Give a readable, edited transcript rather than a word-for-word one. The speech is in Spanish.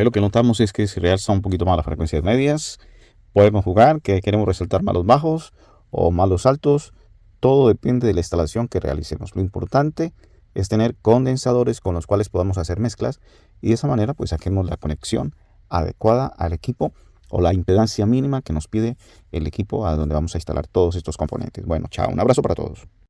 Ahí lo que notamos es que si realza un poquito más las frecuencias medias, podemos jugar, que queremos resaltar más los bajos o más los altos. Todo depende de la instalación que realicemos. Lo importante es tener condensadores con los cuales podamos hacer mezclas y de esa manera pues saquemos la conexión adecuada al equipo o la impedancia mínima que nos pide el equipo a donde vamos a instalar todos estos componentes. Bueno, chao, un abrazo para todos.